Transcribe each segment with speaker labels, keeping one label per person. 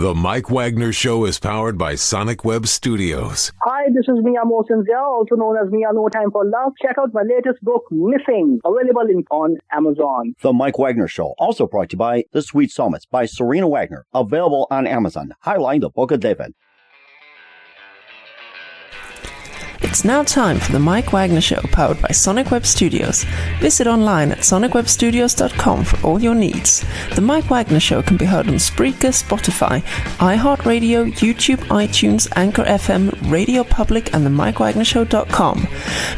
Speaker 1: The Mike Wagner Show is powered by Sonic Web Studios.
Speaker 2: Hi, this is Mia Mosenzel, also known as Mia No Time for Love. Check out my latest book, Missing, available on Amazon.
Speaker 3: The Mike Wagner Show, also brought to you by The Sweet Psalmist by Serena Wagner, available on Amazon, highlighting the Book of David.
Speaker 4: It's now time for the Mike Wagner Show, powered by Sonic Web Studios. Visit online at sonicwebstudios.com for all your needs. The Mike Wagner Show can be heard on Spreaker, Spotify, iHeartRadio, YouTube, iTunes, Anchor FM, Radio Public, and the MikeWagnerShow.com.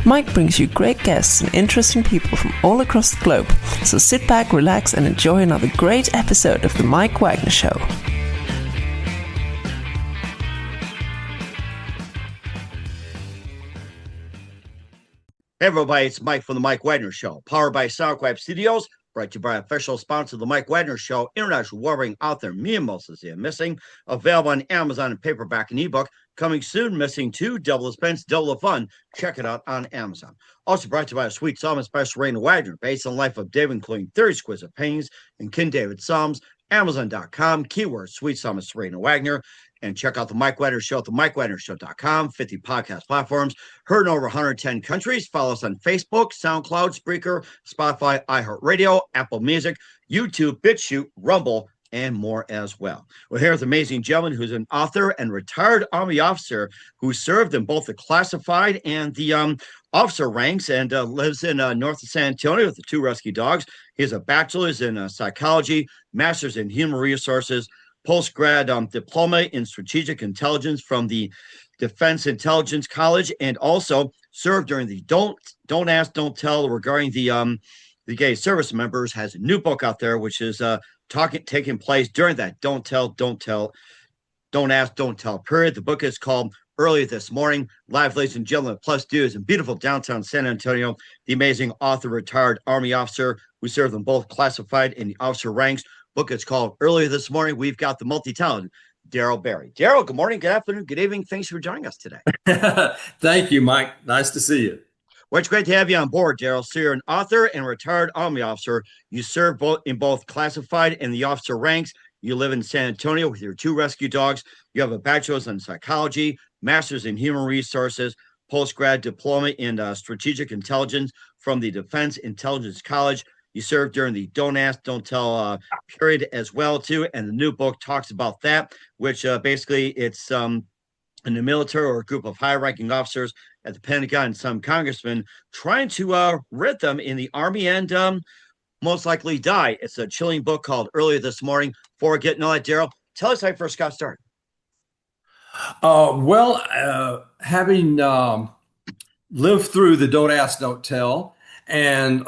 Speaker 4: Mike brings you great guests and interesting people from all across the globe. So sit back, relax, and enjoy another great episode of the Mike Wagner Show.
Speaker 5: Hey everybody, it's Mike from the Mike Wagner Show, powered by Sonic Web Studios, brought to you by official sponsor of the Mike Wagner Show, international warring author Mia Mosenzel, Missing, available on Amazon in paperback and ebook, coming soon, Missing 2, Double the Suspense, Double the Fun. Check it out on Amazon. Also brought to you by a sweet psalmist by Serena Wagner, based on the life of David, including 30 exquisite paintings and King David Psalms, Amazon.com, keyword Sweet Psalmist Serena Wagner. And check out the Mike Wagner Show at themikewagnershow.com, 50 podcast platforms, heard in over 110 countries. Follow us on Facebook, SoundCloud, Spreaker, Spotify, iHeartRadio, Apple Music, YouTube, BitChute, Rumble, and more as well. Well, here's an amazing gentleman who's an author and retired Army officer who served in both the classified and the officer ranks and lives in north of San Antonio with the 2 rescue dogs. He has a bachelor's in psychology, master's in human resources, post-grad diploma in strategic intelligence from the Defense Intelligence College, and also served during the Don't Ask, Don't Tell regarding the gay service members. Has a new book out there, which is taking place during that Don't Ask, Don't Tell period. The book is called Early This Morning. Live, ladies and gentlemen, plus dudes in beautiful downtown San Antonio, the amazing author, retired Army officer who served in both classified and the officer ranks. Book is called Earlier This Morning. We've got the multi-talented Darrell Barry. Darrell, good morning, good afternoon, good evening. Thanks for joining us today.
Speaker 6: Thank you, Mike. Nice to see you.
Speaker 5: Well, it's great to have you on board, Darrell. So you're an author and retired Army officer. You serve in both classified and the officer ranks. You live in San Antonio with your 2 rescue dogs. You have a bachelor's in psychology, master's in human resources, post-grad diploma in strategic intelligence from the Defense Intelligence College. You served during the Don't Ask, Don't Tell period as well, too. And the new book talks about that, which basically it's in the military or a group of high-ranking officers at the Pentagon and some congressmen trying to rid them in the Army and most likely die. It's a chilling book called Earlier This Morning. Before getting all that, Darrell, tell us how you first got started.
Speaker 6: Having lived through the Don't Ask, Don't Tell, and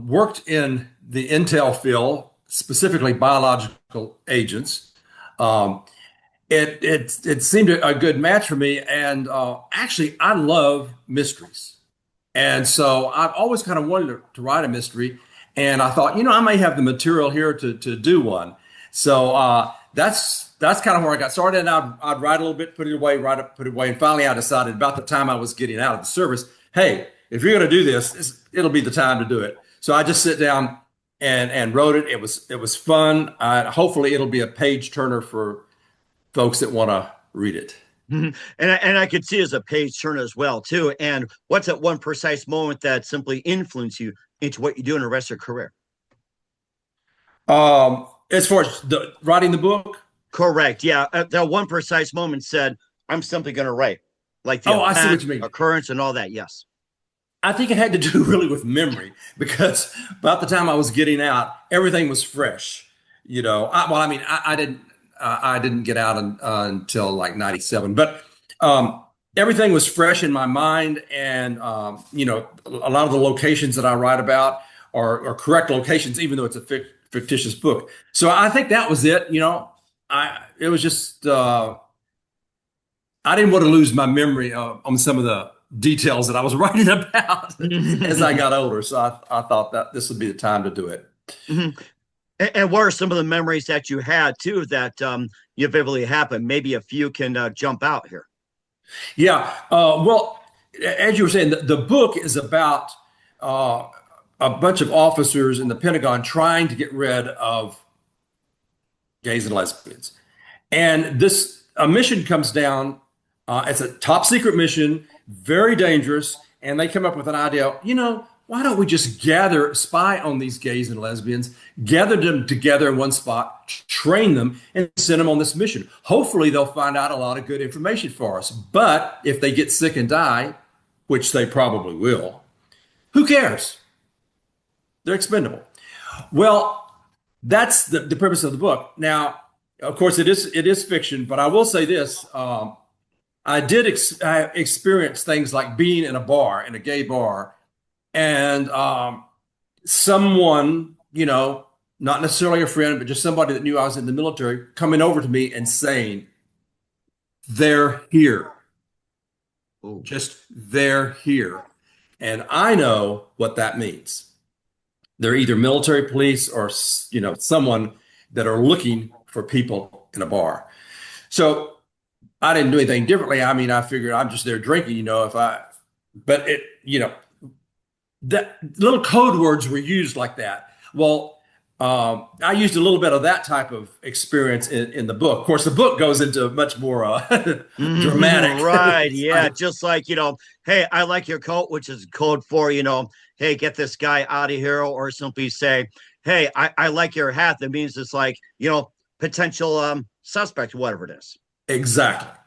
Speaker 6: worked in the intel field, specifically biological agents. It seemed a good match for me. And actually, I love mysteries. And so I've always kind of wanted to write a mystery. And I thought, I may have the material here to do one. So that's kind of where I got started. And I'd write a little bit, put it away, put it away. And finally, I decided about the time I was getting out of the service, hey, if you're going to do this, it'll be the time to do it. So I just sit down and wrote it. It was fun. Hopefully it'll be a page turner for folks that want to read it.
Speaker 5: Mm-hmm. And I could see it as a page turner as well, too. And what's that one precise moment that simply influenced you into what you do in the rest of your career?
Speaker 6: As far as writing the book?
Speaker 5: Correct. Yeah. That one precise moment said, I'm simply going to write. Like the
Speaker 6: I see what you mean.
Speaker 5: Occurrence and all that. Yes.
Speaker 6: I think it had to do really with memory, because about the time I was getting out, everything was fresh. I didn't get out until like 97, but everything was fresh in my mind. And, a lot of the locations that I write about are correct locations, even though it's a fictitious book. So I think that was it. It was just, I didn't want to lose my memory on some of the details that I was writing about as I got older. So I thought that this would be the time to do it.
Speaker 5: Mm-hmm. And what are some of the memories that you had too that you vividly happened? Maybe a few can jump out here.
Speaker 6: Yeah. Well, as you were saying, the book is about a bunch of officers in the Pentagon trying to get rid of gays and lesbians. And a mission comes down. It's a top secret mission, very dangerous. And they come up with an idea, why don't we just spy on these gays and lesbians, gather them together in one spot, train them, and send them on this mission. Hopefully they'll find out a lot of good information for us. But if they get sick and die, which they probably will, who cares? They're expendable. Well, that's the premise of the book. Now, of course, it is fiction, but I will say this. I did experience things like being in a gay bar, and someone, not necessarily a friend, but just somebody that knew I was in the military, coming over to me and saying, "They're here."
Speaker 5: Ooh.
Speaker 6: Just they're here. And I know what that means. They're either military police or, someone that are looking for people in a bar. So I didn't do anything differently. I mean, I figured I'm just there drinking, that little code words were used like that. Well, I used a little bit of that type of experience in the book. Of course, the book goes into much more dramatic.
Speaker 5: Right. Yeah. Just like, hey, I like your coat, which is code for, hey, get this guy out of here. Or simply say, hey, I like your hat. That means it's like, potential suspect, whatever it is.
Speaker 6: Exactly.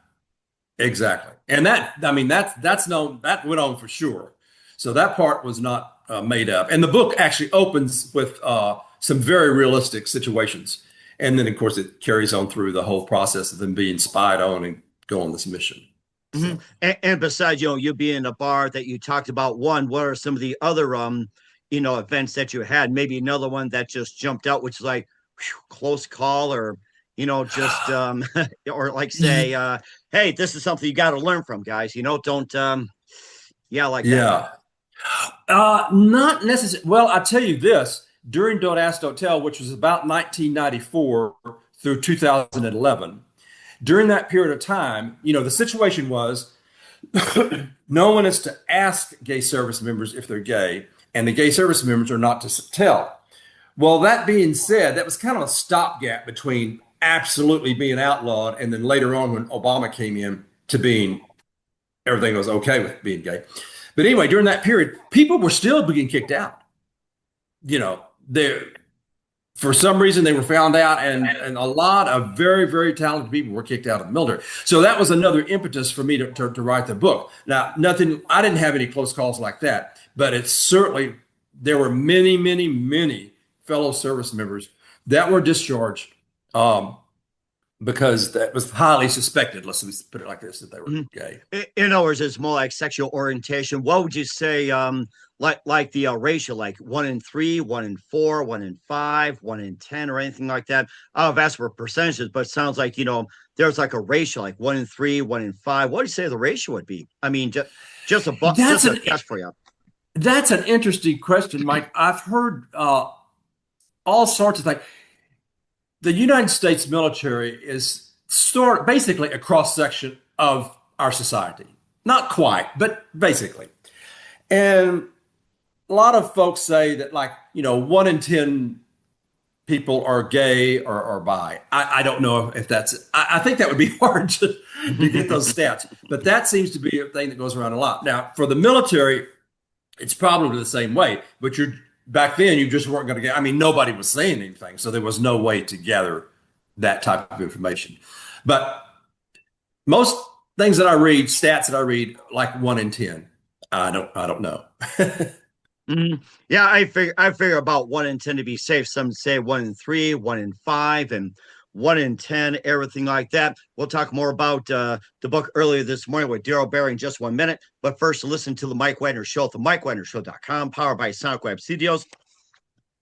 Speaker 6: And that's known, that went on for sure. So that part was not made up. And the book actually opens with some very realistic situations. And then, of course, it carries on through the whole process of them being spied on and go on this mission.
Speaker 5: Mm-hmm. And besides, you being in a bar that you talked about, what are some of the other, events that you had? Maybe another one that just jumped out, which is like close call, or, just, or like say, hey, this is something you got to learn from, guys. Don't, like that.
Speaker 6: Not necessarily. Well, I'll tell you this. During Don't Ask, Don't Tell, which was about 1994 through 2011, during that period of time, the situation was no one is to ask gay service members if they're gay, and the gay service members are not to tell. Well, that being said, that was kind of a stopgap between absolutely being outlawed and then later on when Obama came in to being everything was okay with being gay. But anyway, during that period, people were still being kicked out. For some reason they were found out, and a lot of very, very talented people were kicked out of the military. So that was another impetus for me to write the book. Now, I didn't have any close calls like that, but it's certainly, there were many, many, many fellow service members that were discharged because that was highly suspected, let's put it like this, that they were gay.
Speaker 5: In other words, it's more like sexual orientation. What would you say, like the ratio, like 1 in 3, 1 in 4, 1 in 5, 1 in 10, or anything like that? I've asked for percentages, but it sounds like, there's like a ratio, like 1 in 3, 1 in 5. What do you say the ratio would be? I mean, just a guess for you.
Speaker 6: That's an interesting question, Mike. I've heard all sorts of things. The United States military is basically a cross-section of our society. Not quite, but basically. And a lot of folks say that 1 in 10 people are gay or bi. I don't know if that's, I think that would be hard to get those stats, but that seems to be a thing that goes around a lot. Now, for the military, it's probably the same way, but back then you just weren't going to get, nobody was saying anything. So there was no way to gather that type of information. But most things that I read, stats that I read, like 1 in 10, I don't know.
Speaker 5: Yeah, I figure about 1 in 10 to be safe. Some say 1 in 3, 1 in 5, and 1 in 10, everything like that. We'll talk more about the book earlier this morning with Darrell Barry in just 1 minute. But first, listen to the Mike Wagner Show at the MikeWagnerShow.com, powered by Sonic Web Studios.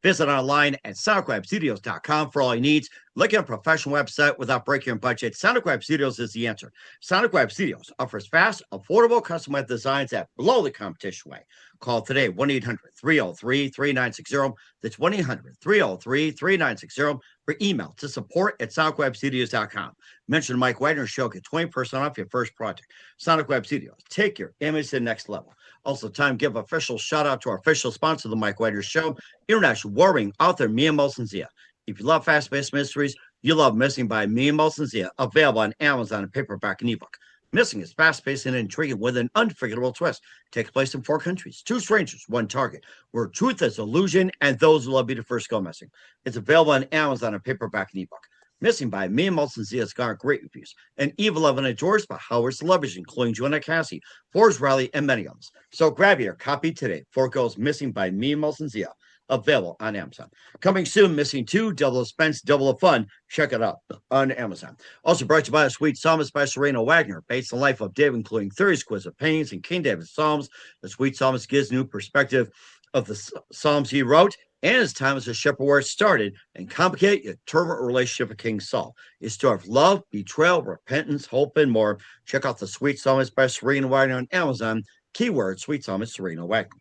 Speaker 5: Visit online at sonicwebstudios.com for all your needs. Look at a professional website without breaking your budget. Sonic Web Studios is the answer. Sonic Web Studios offers fast, affordable custom web designs that blow the competition away. Call today, 1-800-303-3960. That's 1-800-303-3960. Or email to support@sonicwebstudios.com. Mention the Mike Wagner Show. Get 20% off your first project. Sonic Web Studios. Take your image to the next level. Also, time to give official shout out to our official sponsor, the Mike Wagner Show, international warring author Mia Molson Zia. If you love fast-paced mysteries, You love Missing by me, Molson Zia, available on Amazon in paperback and ebook. Missing is fast-paced and intriguing with an unforgettable twist. Takes place in 4 countries, 2 strangers, 1 target, where truth is illusion and those who love be the first go missing. It's available on Amazon in paperback and ebook. Missing by me and Molson Zia has garnered great reviews. And Eve 11 endorsed by Howard celebrities, including Joanna Cassie, Forrest Riley, and many others. So grab your copy today. 4 Goes Missing by me and Molson Zia. Available on Amazon. Coming soon, Missing 2, Double Suspense, Double of Fun. Check it out on Amazon. Also brought to you by A Sweet Psalmist by Serena Wagner, based on the life of David, including 30 exquisite paintings and King David's Psalms. The Sweet Psalmist gives new perspective of the Psalms he wrote and his time as a shepherd where it started and complicate a turbulent relationship with King Saul. His story of love, betrayal, repentance, hope, and more. Check out The Sweet Psalmist by Serena Wagner on Amazon. Keyword, Sweet Psalmist, Serena Wagner.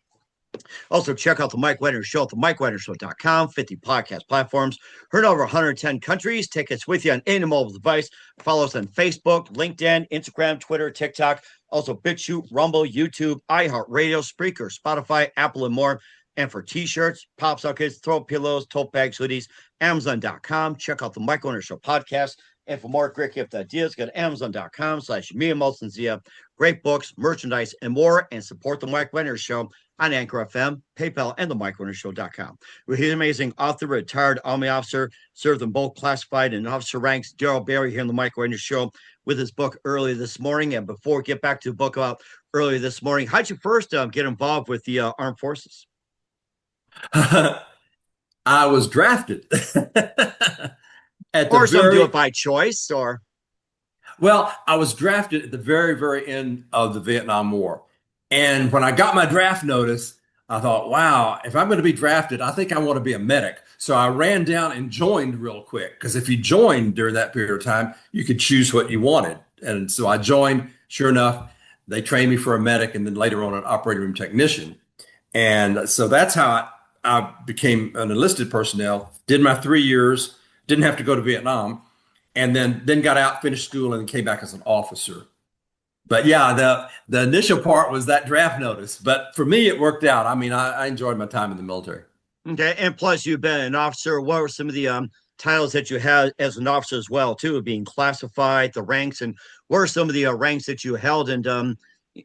Speaker 5: Also, check out the Mike Wagner Show at themikewagnershow.com, 50 podcast platforms, heard over 110 countries. Take us with you on any mobile device. Follow us on Facebook, LinkedIn, Instagram, Twitter, TikTok, also BitChute, Rumble, YouTube, iHeartRadio, Spreaker, Spotify, Apple, and more. And for t-shirts, pop sockets, throw pillows, tote bags, hoodies, Amazon.com. Check out the Mike Wagner Show podcast. And for more great gift ideas, go to Amazon.com/me and Molson Zia. Great books, merchandise, and more. And support the Mike Wagner Show on Anchor FM, PayPal, and the MikeWagnerShow.com. We're his amazing author, retired Army officer, served in both classified and officer ranks, Darrell Barry, here on the Mike Wagner Show with his book Early This Morning. And before we get back to the book about Early This Morning, how'd you first get involved with the armed forces?
Speaker 6: I was drafted.
Speaker 5: Or some do it by choice, or?
Speaker 6: Well, I was drafted at the very, very end of the Vietnam War. And when I got my draft notice, I thought, wow, if I'm going to be drafted, I think I want to be a medic. So I ran down and joined real quick, because if you joined during that period of time, you could choose what you wanted. And so I joined. Sure enough, they trained me for a medic and then later on an operating room technician. And so that's how I became an enlisted personnel, did my 3 years, didn't have to go to Vietnam, and then got out, finished school, and came back as an officer. But yeah, the initial part was that draft notice. But for me, it worked out. I mean, I enjoyed my time in the military.
Speaker 5: Okay, and plus you've been an officer. What were some of the titles that you had as an officer as well, too, being classified, the ranks, and what are some of the ranks that you held, and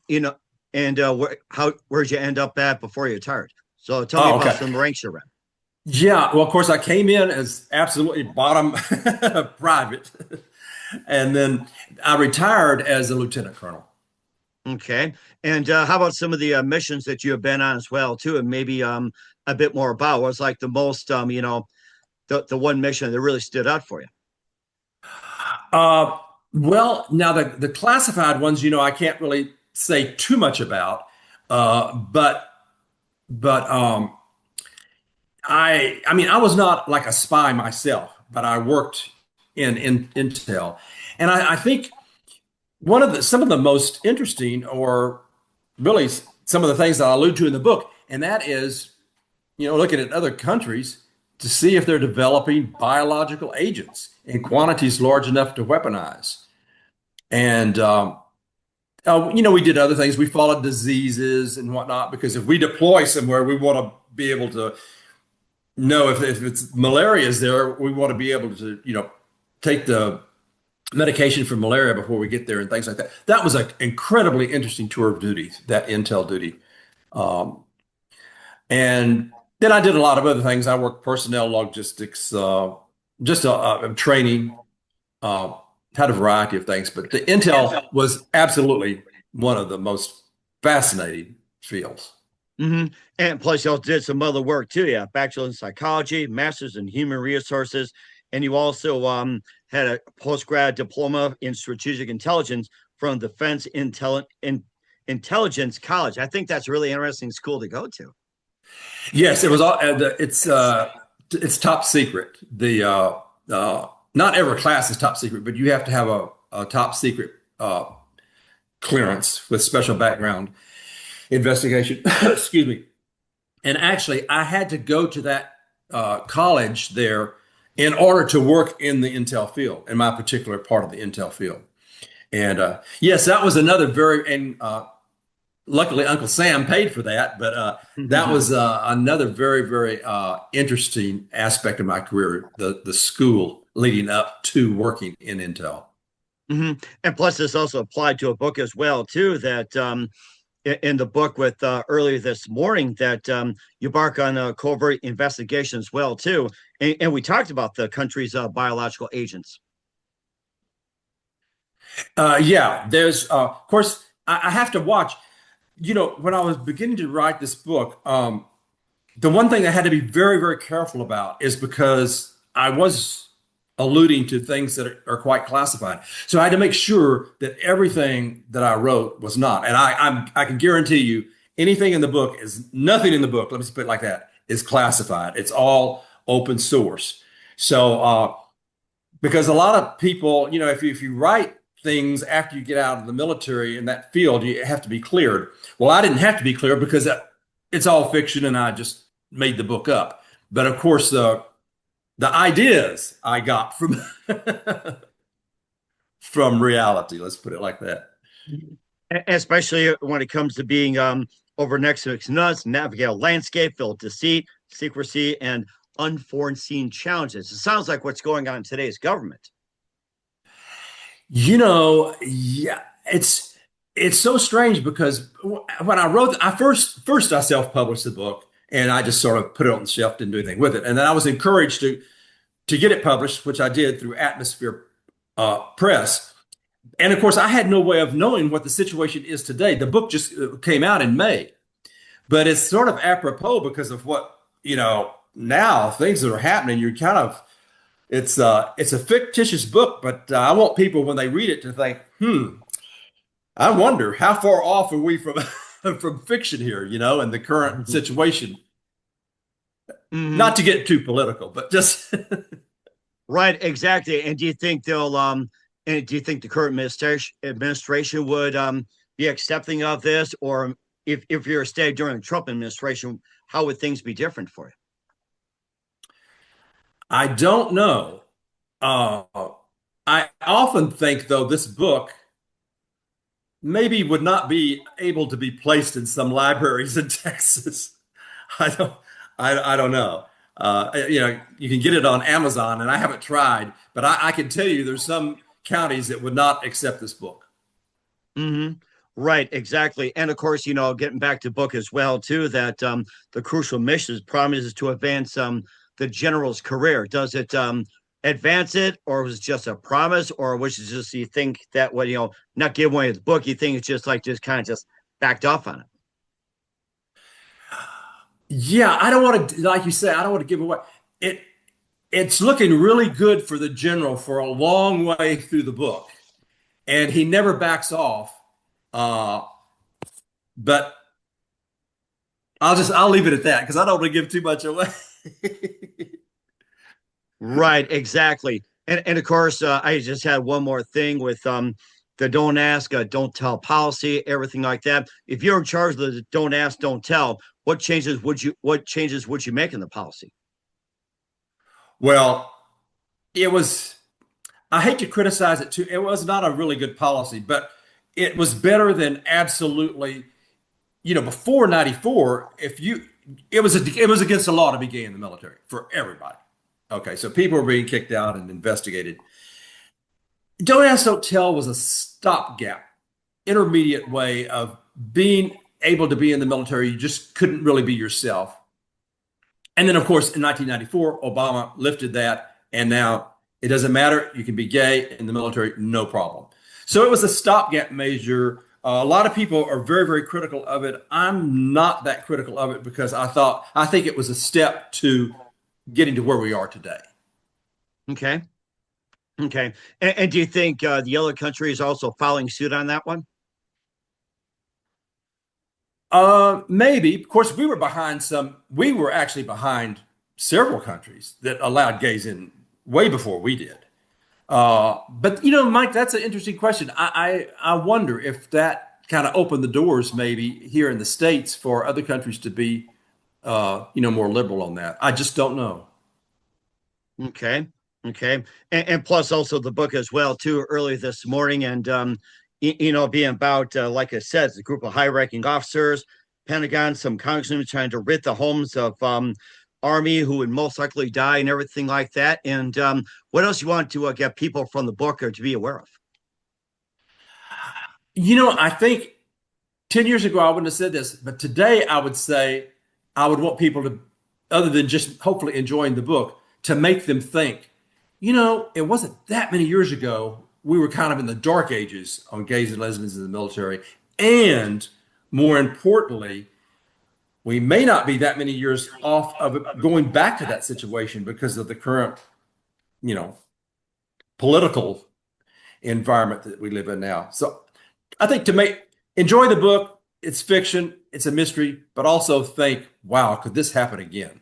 Speaker 5: where'd you end up at before you retired? So tell me about some ranks you ran.
Speaker 6: Yeah, well, of course, I came in as absolutely bottom private, and then I retired as a lieutenant colonel.
Speaker 5: Okay, and how about some of the missions that you have been on as well, too, and maybe a bit more about what's like the most, the one mission that really stood out for you?
Speaker 6: Well, now the classified ones, I can't really say too much about, but I was not like a spy myself, but I worked in intel, and I think some of the most interesting, or really some of the things that I allude to in the book, and that is, looking at other countries to see if they're developing biological agents in quantities large enough to weaponize. And we did other things. We followed diseases and whatnot, because if we deploy somewhere, we want to be able to know if it's malaria is there. We want to be able to, take the medication for malaria before we get there and things like that. That was an incredibly interesting tour of duty, that intel duty. And then I did a lot of other things. I worked personnel logistics, training, had a variety of things, but the intel was absolutely one of the most fascinating fields.
Speaker 5: Mm-hmm. And plus you also did some other work too. Yeah. Bachelor in psychology, master's in human resources. And you also had a post-grad diploma in strategic intelligence from Defense Intelligence College. I think that's a really interesting school to go to.
Speaker 6: Yes, it was. It's top secret. Not every class is top secret, but you have to have a top secret clearance with special background investigation. Excuse me. And actually, I had to go to that college there in order to work in the intel field, in my particular part of the intel field. And yes, that was another luckily Uncle Sam paid for that, but that was another very, very interesting aspect of my career, the school leading up to working in Intel.
Speaker 5: And plus, this also applied to a book as well, too, that in the book with earlier this morning that you embark on a covert investigation as well, too. And we talked about the country's biological agents.
Speaker 6: Yeah, there's, of course, I have to watch. When I was beginning to write this book, the one thing I had to be very, very careful about is because I was alluding to things that are quite classified. So I had to make sure that everything that I wrote was not. And I can guarantee you anything in the book nothing in the book, let me put it like that, is classified. It's all open source. So because a lot of people, if you write things after you get out of the military in that field, you have to be cleared. Well, I didn't have to be cleared because it's all fiction and I just made the book up. But of course, the ideas I got from from reality, let's put it like that.
Speaker 5: Especially when it comes to being over next to its nuts, navigate a landscape filled with deceit, secrecy, and unforeseen challenges. It sounds like what's going on in today's government.
Speaker 6: Yeah, it's so strange because when I wrote, I first I self-published the book and I just sort of put it on the shelf, didn't do anything with it. And then I was encouraged to get it published, which I did through Atmosphere Press. And of course, I had no way of knowing what the situation is today. The book just came out in May, but it's sort of apropos because of what, now things that are happening. You're kind of, it's a fictitious book, but I want people when they read it to think, I wonder how far off are we from from fiction here, in the current situation. Not to get too political, but just
Speaker 5: right, exactly. And do you think and do you think the current administration would be accepting of this, or if you're staying during the Trump administration, how would things be different for you?
Speaker 6: I don't know. I often think, though, this book maybe would not be able to be placed in some libraries in Texas. I don't know. You can get it on Amazon, and I haven't tried, but I can tell you there's some counties that would not accept this book.
Speaker 5: Right, exactly. And of course, getting back to book as well, too, that the crucial mission promises to advance the general's career. Does it advance it, or was it just a promise, or was it just you think that when not give away the book, you think it's just backed off on it?
Speaker 6: Yeah, I don't want to, like you say, I don't want to give away it. It's looking really good for the general for a long way through the book, and he never backs off. But I'll leave it at that because I don't want to give too much away.
Speaker 5: Right, exactly. And of course, I just had one more thing with the don't ask, don't tell policy, everything like that. If you're in charge of the don't ask, don't tell, what changes would you make in the policy?
Speaker 6: Well, I hate to criticize it too. It was not a really good policy, but it was better than absolutely, before 94, it was against the law to be gay in the military for everybody. Okay, so people were being kicked out and investigated. Don't ask, don't tell was a stopgap, intermediate way of being able to be in the military. You just couldn't really be yourself. And then, of course, in 1994, Obama lifted that, and now it doesn't matter. You can be gay in the military, no problem. So it was a stopgap measure. A lot of people are very, very critical of it. I'm not that critical of it because I think it was a step to getting to where we are today.
Speaker 5: Okay. And do you think the other country is also following suit on that one?
Speaker 6: Maybe. Of course, we were actually behind several countries that allowed gays in way before we did. But Mike, that's an interesting question. I wonder if that kind of opened the doors maybe here in the States for other countries to be more liberal on that. I just don't know.
Speaker 5: Okay. And plus also the book as well, too, early this morning. And, being about, like I said, a group of high ranking officers, Pentagon, some congressmen trying to rid the homes of army who would most likely die and everything like that. And what else you want to get people from the book or to be aware of?
Speaker 6: I think 10 years ago, I wouldn't have said this, but today I would say I would want people to, other than just hopefully enjoying the book, to make them think, it wasn't that many years ago. We were kind of in the dark ages on gays and lesbians in the military. And more importantly, we may not be that many years off of going back to that situation because of the current, political environment that we live in now. So I think enjoy the book. It's fiction. It's a mystery, but also think, wow, could this happen again?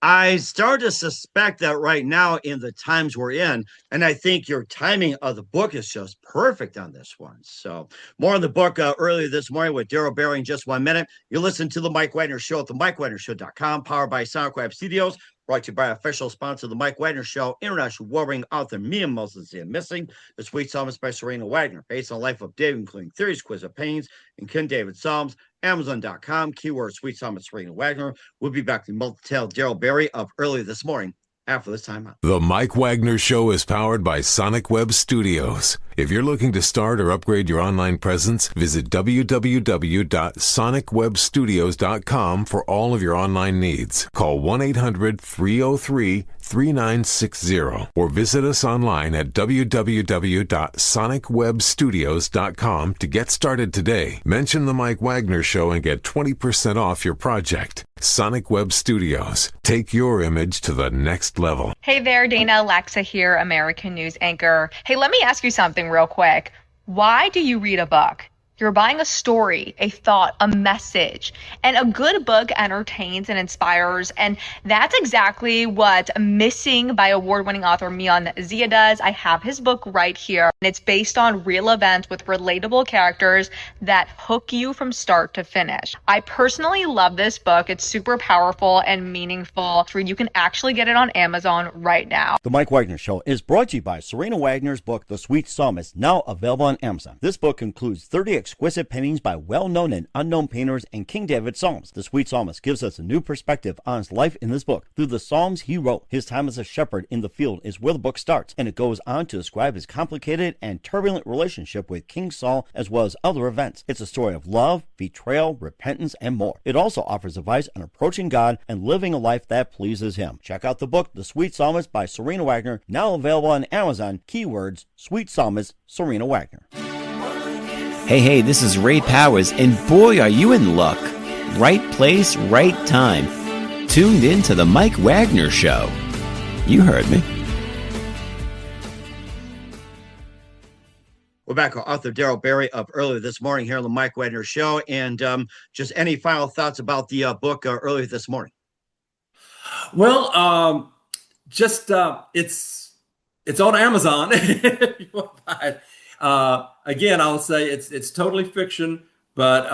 Speaker 5: I start to suspect that right now in the times we're in, and I think your timing of the book is just perfect on this one. So more on the book earlier this morning with Darrell Barry in just 1 minute. You're listening to The Mike Wagner Show at themikewagnershow.com, powered by Sonic Web Studios, brought to you by official sponsor of The Mike Wagner Show, international warring author Mia Moses and Missing, the Sweet Psalms by Serena Wagner, based on the life of David, including theories, quiz of pains, and King David Psalms. Amazon.com, keyword Sweet Psalm Serena Wagner. We'll be back to multi-tail Darrell Barry of earlier this morning after this timeout.
Speaker 1: The Mike Wagner Show is powered by Sonic Web Studios. If you're looking to start or upgrade your online presence, visit www.sonicwebstudios.com for all of your online needs. Call 1-800-303-3960 or visit us online at www.sonicwebstudios.com to get started today. Mention the Mike Wagner Show and get 20% off your project. Sonic Web Studios. Take your image to the next level.
Speaker 7: Hey there, Dana Alexa here, American News anchor. Hey, let me ask you something real quick. Why do you read a book? You're buying a story, a thought, a message. And a good book entertains and inspires. And that's exactly what Missing by award-winning author Mian Zia does. I have his book right here. And it's based on real events with relatable characters that hook you from start to finish. I personally love this book. It's super powerful and meaningful. You can actually get it on Amazon right now.
Speaker 3: The Mike Wagner Show is brought to you by Serena Wagner's book, The Sweet Psalmist, now available on Amazon. This book includes 30 exquisite paintings by well-known and unknown painters and King David Psalms. The Sweet Psalmist gives us a new perspective on his life in this book. Through the Psalms he wrote, his time as a shepherd in the field is where the book starts, and it goes on to describe his complicated and turbulent relationship with King Saul as well as other events. It's a story of love, betrayal, repentance, and more. It also offers advice on approaching God and living a life that pleases him. Check out the book, The Sweet Psalmist by Serena Wagner, now available on Amazon. Keywords, Sweet Psalmist, Serena Wagner.
Speaker 8: Hey, this is Ray Powers, and boy, are you in luck. Right place, right time. Tuned in to the Mike Wagner Show. You heard me.
Speaker 5: We're back with author Darrell Barry of earlier this morning here on the Mike Wagner Show. And just any final thoughts about the book earlier this morning?
Speaker 6: Well, it's on Amazon. If you want to buy it. Again, I'll say it's totally fiction, but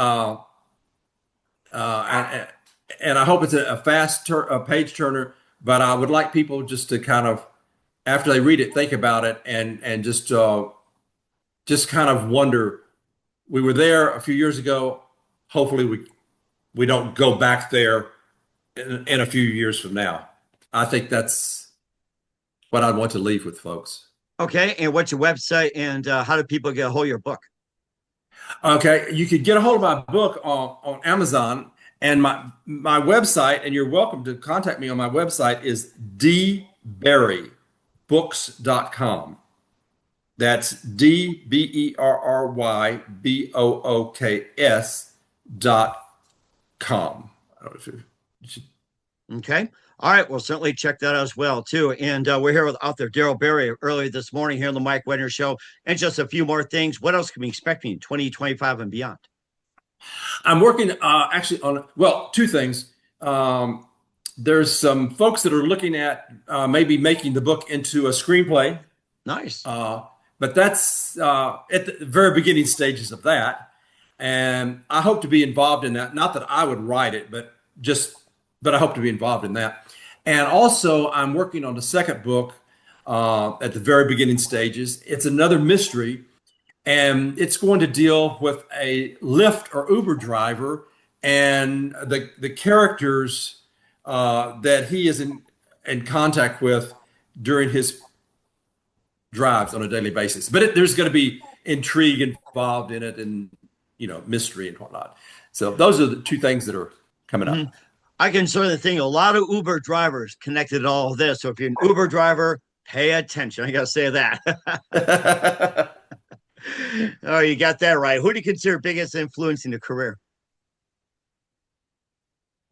Speaker 6: and I hope it's a fast page turner. But I would like people just to kind of, after they read it, think about it and just kind of wonder. We were there a few years ago. Hopefully, we don't go back there in a few years from now. I think that's what I'd want to leave with folks.
Speaker 5: Okay, and what's your website, and how do people get a hold of your book?
Speaker 6: Okay, you could get a hold of my book on Amazon, and my website, and you're welcome to contact me on my website, is dberrybooks.com. That's DBERRYBOOKS.com.
Speaker 5: Okay. All right. We'll certainly check that out as well, too. And we're here with author Darrell Barry earlier this morning here on the Mike Wagner Show. And just a few more things. What else can we expect in 2025 and beyond?
Speaker 6: I'm working actually on, two things. There's some folks that are looking at maybe making the book into a screenplay.
Speaker 5: Nice.
Speaker 6: But that's at the very beginning stages of that. And I hope to be involved in that. Not that I would write it, but I hope to be involved in that. And also, I'm working on the second book at the very beginning stages. It's another mystery, and it's going to deal with a Lyft or Uber driver and the characters that he is in contact with during his drives on a daily basis. But there's going to be intrigue involved in it, and mystery and whatnot. So those are the two things that are coming up.
Speaker 5: I can certainly think a lot of Uber drivers connected to all of this. So if you're an Uber driver, pay attention. I got to say that. Oh, you got that right. Who do you consider biggest influence in your career?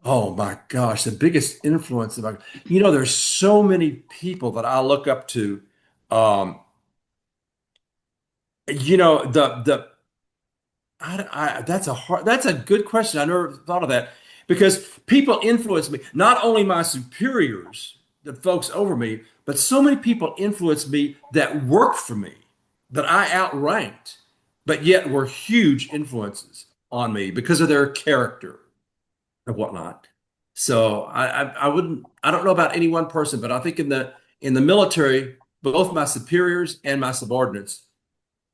Speaker 6: Oh my gosh, the biggest influence of there's so many people that I look up to. That's a good question. I never thought of that, because people influence me, not only my superiors, the folks over me, but so many people influence me that work for me, that I outranked, but yet were huge influences on me because of their character and whatnot. So I don't know about any one person, but I think in the military, both my superiors and my subordinates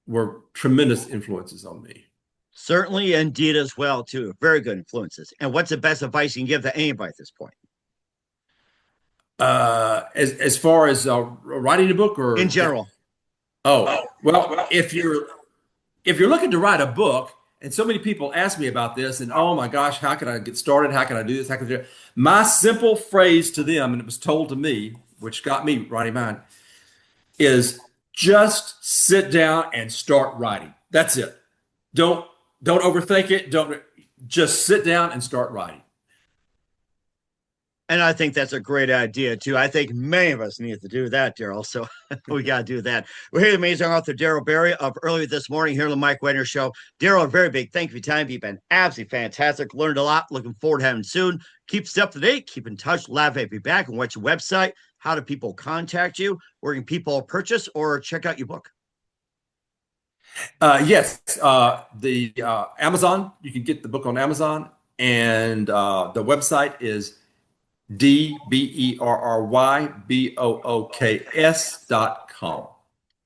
Speaker 6: were tremendous influences on me.
Speaker 5: Certainly, indeed, as well, too. Very good influences. And what's the best advice you can give to anybody at this point?
Speaker 6: As far as writing a book, or
Speaker 5: in general?
Speaker 6: Well, if you're looking to write a book, and so many people ask me about this, and oh my gosh, how can I get started? How can I do this? How can I do it? My simple phrase to them, and it was told to me, which got me writing mine, is just sit down and start writing. That's it. Don't overthink it. Just sit down and start writing.
Speaker 5: And I think that's a great idea, too. I think many of us need to do that, Darrell. So we got to do that. We're here with amazing author Darrell Barry of earlier this morning here on the Mike Wagner Show. Darrell, a very big thank you for your time. You've been absolutely fantastic. Learned a lot. Looking forward to having you soon. Keep us up to date. Keep in touch. Laugh at you back. And what's your website? How do people contact you? Where can people purchase or check out your book?
Speaker 6: Yes. The Amazon. You can get the book on Amazon. And the website is DBERRYBOOKS.com.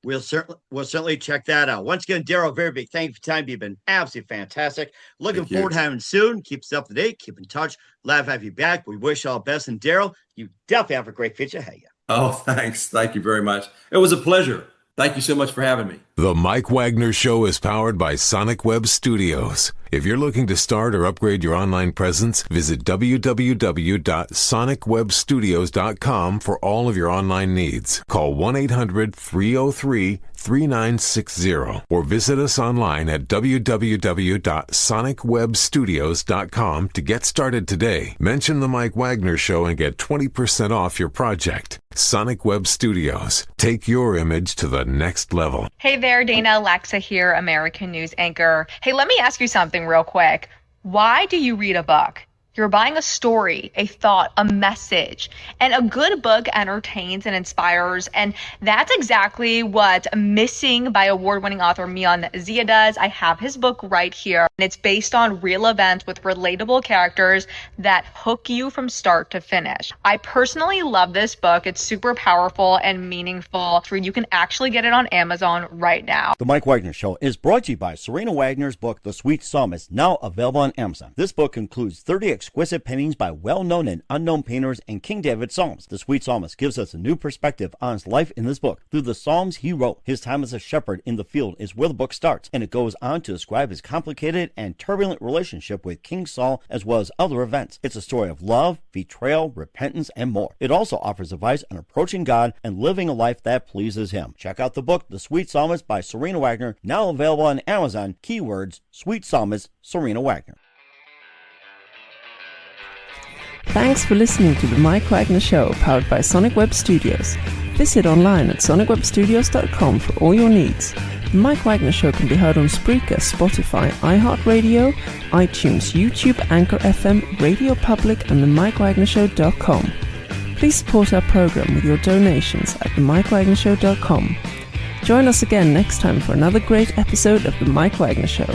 Speaker 5: We'll certainly check that out. Once again, Darrell, very big thank you for your time. You've been absolutely fantastic. Looking forward to having you soon. Keep us up to date. Keep in touch. Glad to have you back. We wish you all the best. And Darrell, you definitely have a great future ahead of you.
Speaker 6: Oh, thanks. Thank you very much. It was a pleasure. Thank you so much for having me.
Speaker 1: The Mike Wagner Show is powered by Sonic Web Studios. If you're looking to start or upgrade your online presence, visit www.sonicwebstudios.com for all of your online needs. Call 1-800-303-3960 or visit us online at www.sonicwebstudios.com to get started today. Mention the Mike Wagner Show and get 20% off your project. Sonic Web Studios. Take your image to the next level.
Speaker 7: Hey there, Dana Alexa here, American News anchor. Hey, let me ask you something real quick. Why do you read a book? You're buying a story, a thought, a message, and a good book entertains and inspires, and that's exactly what Missing by award-winning author Mian Zia does. I have his book right here, and it's based on real events with relatable characters that hook you from start to finish. I personally love this book. It's super powerful and meaningful. You can actually get it on Amazon right now.
Speaker 3: The Mike Wagner Show is brought to you by Serena Wagner's book, The Sweet Psalmist, now available on Amazon. This book includes 30 exquisite paintings by well-known and unknown painters and King David Psalms. The Sweet Psalmist gives us a new perspective on his life in this book through the Psalms he wrote. His time as a shepherd in the field is where the book starts, and it goes on to describe his complicated and turbulent relationship with King Saul as well as other events. It's a story of love, betrayal, repentance, and more. It also offers advice on approaching God and living a life that pleases him. Check out the book, The Sweet Psalmist by Serena Wagner, now available on Amazon. Keywords, Sweet Psalmist, Serena Wagner.
Speaker 4: Thanks for listening to The Mike Wagner Show, powered by Sonic Web Studios. Visit online at sonicwebstudios.com for all your needs. The Mike Wagner Show can be heard on Spreaker, Spotify, iHeartRadio, iTunes, YouTube, Anchor FM, Radio Public, and themikewagnershow.com. Please support our program with your donations at themikewagnershow.com. Join us again next time for another great episode of The Mike Wagner Show.